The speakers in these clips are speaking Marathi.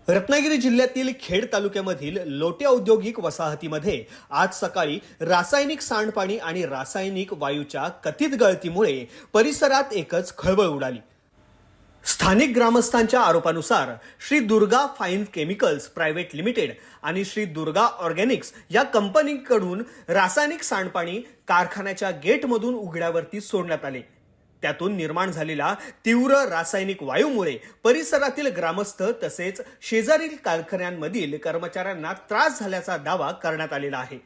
रत्नागिरी जिल्ह्यातील खेड तालुक्यामधील लोटे औद्योगिक वसाहतीमध्ये आज सकाळी रासायनिक सांडपाणी आणि रासायनिक वायूच्या कथित गळतीमुळे परिसरात एकच खळबळ उडाली। स्थानिक ग्रामस्थांच्या आरोपानुसार Shri Durga fine chemicals private limited आणि श्री दुर्गा ऑर्गॅनिक्स या कंपनीकडून रासायनिक सांडपाणी कारखान्याच्या गेटमधून उघड्यावरती सोडण्यात आले। त्यातून निर्माण झालेल्या तीव्र रासायनिक वायूमुळे परिसरातील ग्रामस्थ तसेच शेजारील कारखान्यांमधील कर्मचाऱ्यांना त्रास झाल्याचा दावा करण्यात आलेला आहे।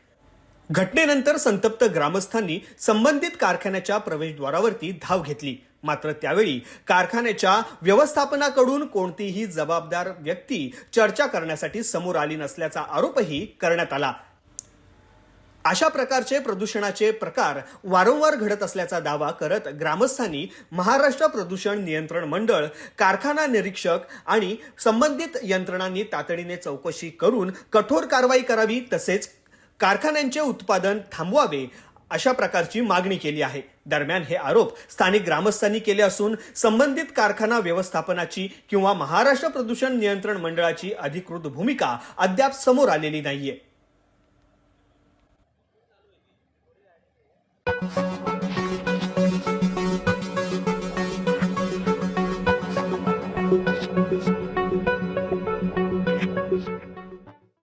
घटनेनंतर संतप्त ग्रामस्थांनी संबंधित कारखान्याच्या प्रवेशद्वारावरती धाव घेतली, मात्र त्यावेळी कारखान्याच्या व्यवस्थापनाकडून कोणतीही जबाबदार व्यक्ती चर्चा करण्यासाठी समोर आली नसल्याचा आरोपही करण्यात आला। अशा प्रकारचे प्रदूषणाचे प्रकार वारंवार घडत असल्याचा दावा करत ग्रामस्थांनी महाराष्ट्र प्रदूषण नियंत्रण मंडळ, कारखाना निरीक्षक आणि संबंधित यंत्रणांनी तातडीने चौकशी करून कठोर कारवाई करावी तसेच कारखान्यांचे उत्पादन थांबवावे अशा प्रकारची मागणी केली आहे। दरम्यान हे आरोप स्थानिक ग्रामस्थांनी केले असून संबंधित कारखाना व्यवस्थापनाची किंवा महाराष्ट्र प्रदूषण नियंत्रण मंडळाची अधिकृत भूमिका अद्याप समोर आलेली नाहीये।